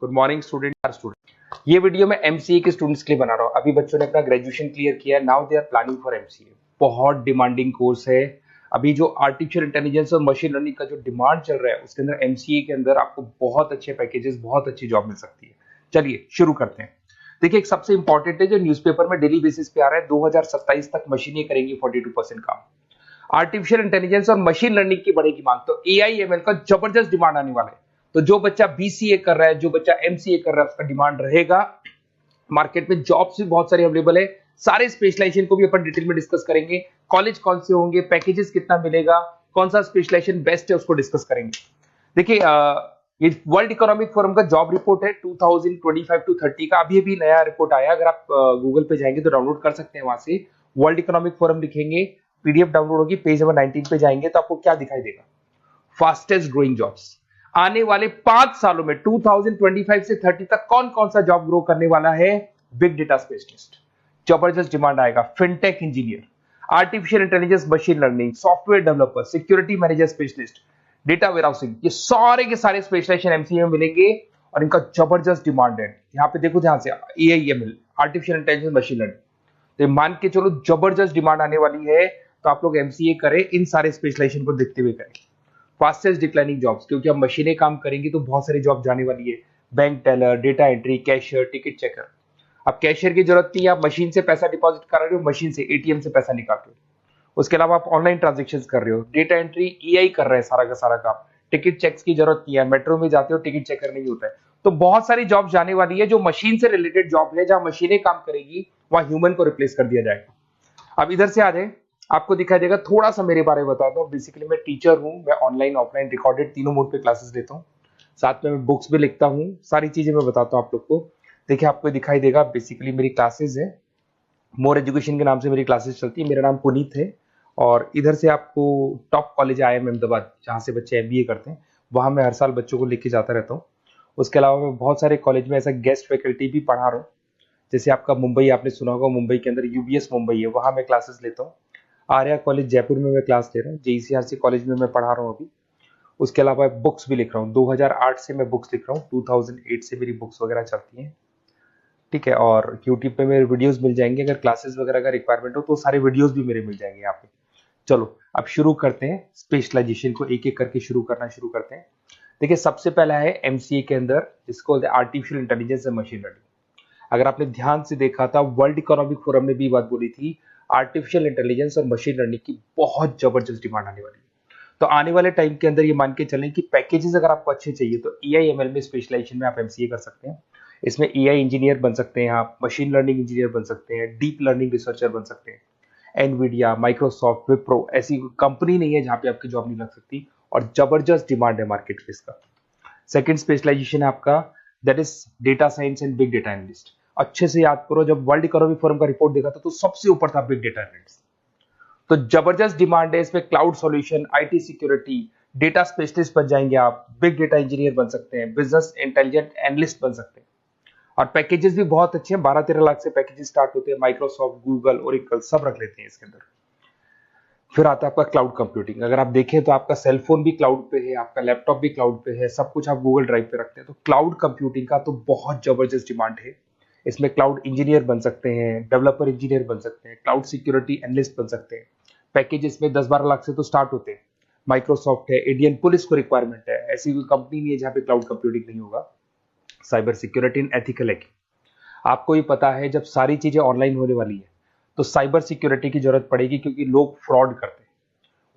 Good morning student. ये video मैं MCA के स्टूडेंट्स के लिए बना रहा हूँ। अभी बच्चों ने अपना ग्रेजुएशन क्लियर किया है, now they are planning for MCA. बहुत डिमांडिंग कोर्स है। अभी जो आर्टिफिशियल इंटेलिजेंस और मशीन लर्निंग का जो डिमांड चल रहा है उसके अंदर एमसीए के अंदर आपको बहुत अच्छे पैकेजेस, बहुत अच्छी जॉब मिल सकती है। चलिए शुरू करते हैं। देखिए, एक सबसे इंपॉर्टेंट है जो न्यूज़पेपर में डेली बेसिस पे आ रहा है, 2027 तक मशीनें करेंगी 42% काम। आर्टिफिशियल इंटेलिजेंस और मशीन लर्निंग की बढ़ेगी मांग, तो एआई एमएल का जबरदस्त डिमांड आने वाला है। तो जो बच्चा बीसीए कर रहा है, जो बच्चा एमसीए कर रहा है, उसका डिमांड रहेगा। मार्केट में जॉब्स भी बहुत सारी अवेलेबल है। सारे स्पेशलाइजेशन को भी अपन डिटेल में डिस्कस करेंगे। कॉलेज कौन से होंगे, पैकेजेस कितना मिलेगा, कौन सा स्पेशलाइजेशन बेस्ट है, उसको डिस्कस करेंगे। देखिए, ये वर्ल्ड इकोनॉमिक फोरम का जॉब रिपोर्ट है 2025 टू 30 का। अभी अभी नया रिपोर्ट आया, अगर आप गूगल पे जाएंगे तो डाउनलोड कर सकते हैं। वहां से वर्ल्ड इकोनॉमिक फोरम लिखेंगे, पीडीएफ डाउनलोड होगी, पेज नंबर 19 पे जाएंगे तो आपको क्या दिखाई देगा, फास्टेस्ट ग्रोइंग जॉब्स। आने वाले 5 सालों में 2025 से 30 तक कौन कौन सा जॉब ग्रो करने वाला है। बिग डेटा स्पेशलिस्ट, जबरदस्त डिमांड आएगा। Fintech engineer, artificial intelligence machine learning, software developer, security manager specialist, data warehousing, ये सारे के सारे स्पेशलाइजेशन एमसीए में मिलेंगे और इनका जबरदस्त डिमांड है। यहाँ पे देखो, ध्यान से, AIML, artificial intelligence machine learning, तो मान के चलो जबरदस्त डिमांड आने वाली है। तो आप लोग एमसीए करें, इन सारे स्पेशलाइजेशन को देखते हुए करें। फास्टेस्ट डिक्लाइनिंग जॉब्स, क्योंकि अब मशीनें काम करेंगी तो बहुत सारी जॉब जाने वाली है। Bank teller, data entry, cashier, ticket checker. अब कैशियर की जरूरत नहीं है, आप मशीन से पैसा डिपॉजिट कर रहे हो, मशीन से एटीएम से पैसा निकाल रहे हो। उसके अलावा आप ऑनलाइन ट्रांजेक्शन कर रहे हो। डेटा एंट्री एआई कर रहा है सारा का सारा काम। टिकट चेक्स की जरूरत नहीं है, मेट्रो में जाते हो टिकट चेकर नहीं होता है। तो बहुत सारी जॉब जाने वाली है जो मशीन से रिलेटेड जॉब है, जहां मशीनें काम करेगी वहां ह्यूमन को रिप्लेस कर दिया जाएगा। अब इधर से आ जाए, आपको दिखाई देगा। थोड़ा सा मेरे बारे में बता दो। बेसिकली मैं टीचर हूँ, मैं ऑनलाइन ऑफलाइन रिकॉर्डेड तीनों मोड पे क्लासेस लेता हूँ। साथ में मैं बुक्स भी लिखता हूँ, सारी चीजें मैं बताता हूँ आप लोग को। देखिए, आपको दिखाई देगा, बेसिकली मेरी क्लासेस है, मोर एजुकेशन के नाम से मेरी क्लासेस चलती है। मेरा नाम पुनीत है और इधर से आपको टॉप कॉलेज IIM अहमदाबाद, जहाँ से बच्चे MBA करते हैं, वहाँ मैं हर साल बच्चों को लेके जाता रहता हूँ। उसके अलावा मैं बहुत सारे कॉलेज में ऐसा गेस्ट फैकल्टी भी पढ़ा रहा हूँ। जैसे आपका मुंबई, आपने सुना होगा, मुंबई के अंदर UBS मुंबई है, वहाँ मैं क्लासेस लेता हूँ। आर्या कॉलेज जयपुर में मैं क्लास ले रहा हूँ। JECRC कॉलेज में मैं पढ़ा रहा हूँ अभी। उसके अलावा बुक्स भी लिख रहा हूँ। 2008 से मैं बुक्स लिख रहा हूँ, 2008 से मेरी बुक्स वगैरह चलती हैं। ठीक है, और यूट्यूब पे मेरे वीडियोस मिल जाएंगे। अगर क्लासेस वगैरह का रिक्वायरमेंट हो तो सारे वीडियोस भी मेरे मिल जाएंगे यहाँ पे। चलो अब शुरू करते हैं, स्पेशलाइजेशन को एक एक करके शुरू करते हैं। देखिए, सबसे पहला है एमसीए के अंदर, जिसको artificial intelligence and machine learning. अगर आपने ध्यान से देखा था, वर्ल्ड इकोनॉमिक फोरम ने भी बात बोली थी, आर्टिफिशियल इंटेलिजेंस और मशीन लर्निंग की बहुत जबरदस्त डिमांड आने वाली है। तो आने वाले टाइम के अंदर ये मान के चलें कि पैकेजेस अगर आपको अच्छे चाहिए तो एआईएमएल में स्पेशलाइजेशन में आप एमसीए कर सकते हैं। इसमें एआई इंजीनियर बन सकते हैं, आप मशीन लर्निंग इंजीनियर बन सकते हैं, डीप लर्निंग रिसर्चर बन सकते हैं। एनवीडिया, माइक्रोसॉफ्ट, विप्रो, ऐसी कंपनी नहीं है जहां पे आपकी जॉब नहीं लग सकती, और जबरदस्त डिमांड है मार्केट पे इसका। सेकंड स्पेशलाइजेशन है आपका, that is data science and big data analyst. अच्छे से याद करो, जब वर्ल्ड इकोनॉमिक फोरम का रिपोर्ट देखा था तो सबसे ऊपर था बिग डेटा एनालिस्ट। तो जबरदस्त डिमांड है इसमें। Cloud solution, IT security, data specialist बन जाएंगे आप, बिग डेटा इंजीनियर बन सकते हैं, बिजनेस इंटेलिजेंट एनालिस्ट बन सकते हैं। और पैकेजेस भी बहुत अच्छे हैं, 12-13 लाख से पैकेजेस स्टार्ट होते हैं। माइक्रोसॉफ्ट, गूगल, ओरेकल सब रख लेते हैं इसके अंदर। फिर आता है आपका क्लाउड कंप्यूटिंग। अगर आप देखें तो आपका सेलफोन भी क्लाउड पे है, आपका लैपटॉप भी क्लाउड पे है, सब कुछ आप गूगल ड्राइव पे रखते हैं। तो क्लाउड कंप्यूटिंग का तो बहुत जबरदस्त डिमांड है। इसमें क्लाउड इंजीनियर बन सकते हैं, डेवलपर इंजीनियर बन सकते हैं, क्लाउड सिक्योरिटी एनालिस्ट बन सकते हैं। पैकेज इसमें 10-12 लाख से तो स्टार्ट होते हैं। माइक्रोसॉफ्ट है, इंडियन पुलिस को रिक्वायरमेंट है, ऐसी कोई कंपनी नहीं है जहां पे क्लाउड कंप्यूटिंग नहीं होगा। Cyber security and ethical hacking, आपको ही पता है जब सारी चीजें ऑनलाइन होने वाली है तो साइबर सिक्योरिटी की जरूरत पड़ेगी, क्योंकि लोग फ्रॉड करते हैं।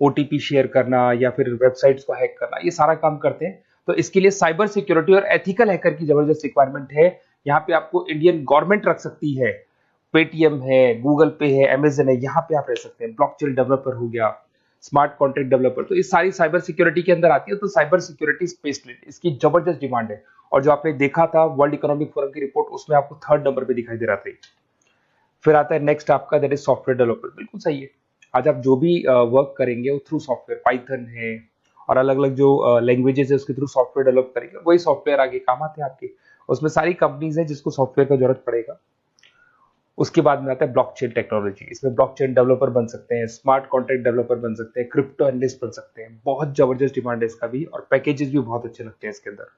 ओटीपी शेयर करना या फिर वेबसाइट्स को हैक करना, ये सारा काम करते हैं। तो इसके लिए साइबर सिक्योरिटी और एथिकल हैकर की जबरदस्त रिक्वायरमेंट है। यहाँ पे आपको इंडियन गवर्नमेंट रख सकती है, पेटीएम है, गूगल पे है, अमेजन है, यहाँ पे आप रह सकते हैं। ब्लॉकचेन डेवलपर हो गया, स्मार्ट कॉन्ट्रैक्ट डेवलपर, तो ये सारी साइबर सिक्योरिटी के अंदर आती है। तो साइबर सिक्योरिटी स्पेशलिस्ट, इसकी जबरदस्त डिमांड है। और जो आपने देखा था वर्ल्ड इकोनॉमिक फोरम की रिपोर्ट, उसमें आपको 3rd नंबर पे दिखाई दे रहा था। फिर आता है नेक्स्ट आपका, दैट इज सॉफ्टवेयर डेवलपर। बिल्कुल सही है। आज आप जो भी वर्क करेंगे वो थ्रू सॉफ्टवेयर, पाइथन है और अलग अलग जो लैंग्वेजेस है उसके थ्रू सॉफ्टवेयर डेवलप करेंगे, वही सॉफ्टवेयर आगे काम आते हैं आपके। उसमें सारी कंपनीज है जिसको सॉफ्टवेयर का जरूरत पड़ेगा। उसके बाद में आता है ब्लॉकचेन टेक्नोलॉजी। इसमें ब्लॉकचेन डेवलपर बन सकते हैं, स्मार्ट कॉन्ट्रैक्ट डेवलपर बन सकते हैं, क्रिप्टो एनालिस्ट बन सकते हैं। बहुत जबरदस्त डिमांड है इसका भी, और पैकेजेस भी बहुत अच्छे लगते हैं इसके अंदर।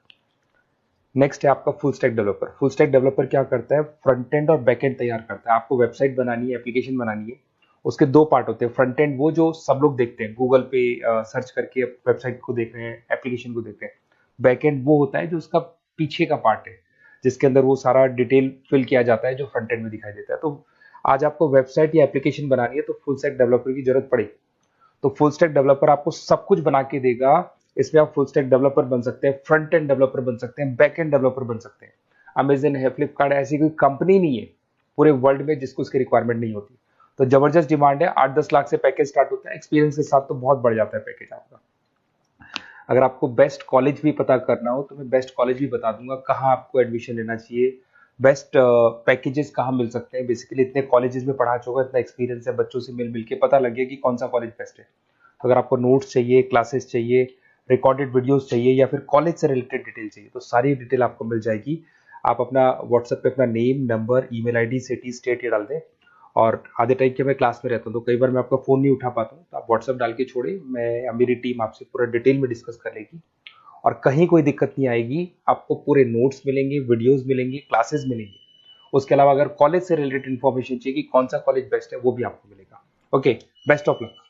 नेक्स्ट है आपका full stack developer. Full stack developer क्या करता है, फ्रंट एंड और बैक एंड तैयार करता है। आपको वेबसाइट बनानी है, एप्लीकेशन बनानी है, उसके दो पार्ट होते हैं। फ्रंट एंड वो जो सब लोग देखते हैं, गूगल पे सर्च करके वेबसाइट को देख रहे हैं, एप्लीकेशन को देख रहे हैं। बैक एंड वो होता है जो उसका पीछे का पार्ट है, जिसके अंदर वो सारा डिटेल फिल किया जाता है जो फ्रंट एंड में दिखाई देता है। तो आज आपको वेबसाइट या एप्लीकेशन बनानी है तो फुल स्टैक डेवलपर की जरूरत पड़ेगी। तो फुल स्टैक डेवलपर आपको सब कुछ बना के देगा। इसमें आप फुल स्टैक डेवलपर बन सकते हैं, फ्रंट एंड डेवलपर बन सकते हैं, बैक एंड डेवलपर बन सकते हैं। अमेजन है, फ्लिपकार्ट, ऐसी कोई कंपनी नहीं है पूरे वर्ल्ड में जिसको उसकी रिक्वायरमेंट नहीं होती। तो जबरदस्त डिमांड है, 8-10 लाख से पैकेज स्टार्ट होता है, एक्सपीरियंस के साथ तो बहुत बढ़ जाता है पैकेज आपका। अगर आपको बेस्ट कॉलेज भी पता करना हो तो मैं बेस्ट कॉलेज भी बता दूंगा, कहाँ आपको एडमिशन लेना चाहिए, बेस्ट पैकेजेस कहाँ मिल सकते हैं। बेसिकली इतने कॉलेजेस में पढ़ा चुका, इतना एक्सपीरियंस है, बच्चों से मिल मिल के पता लग गया कि कौन सा कॉलेज बेस्ट है। तो अगर आपको नोट्स चाहिए, क्लासेस चाहिए, रिकॉर्डेड वीडियोस चाहिए, या फिर कॉलेज से रिलेटेड डिटेल चाहिए, तो सारी डिटेल आपको मिल जाएगी। आप अपना व्हाट्सएप पे अपना name, number, email ID, city, state ये डाल दें। और आधे टाइम के मैं क्लास में रहता हूँ तो कई बार मैं आपका फ़ोन नहीं उठा पाता हूँ, तो आप व्हाट्सएप डाल के छोड़े, मैं या मेरी टीम आपसे पूरा डिटेल में डिस्कस कर लेगी। और कहीं कोई दिक्कत नहीं आएगी, आपको पूरे नोट्स मिलेंगे, वीडियोस मिलेंगे, क्लासेस मिलेंगे। उसके अलावा अगर कॉलेज से रिलेटेड इन्फॉर्मेशन चाहिए कि कौन सा कॉलेज बेस्ट है, वो भी आपको मिलेगा। Okay, best of luck.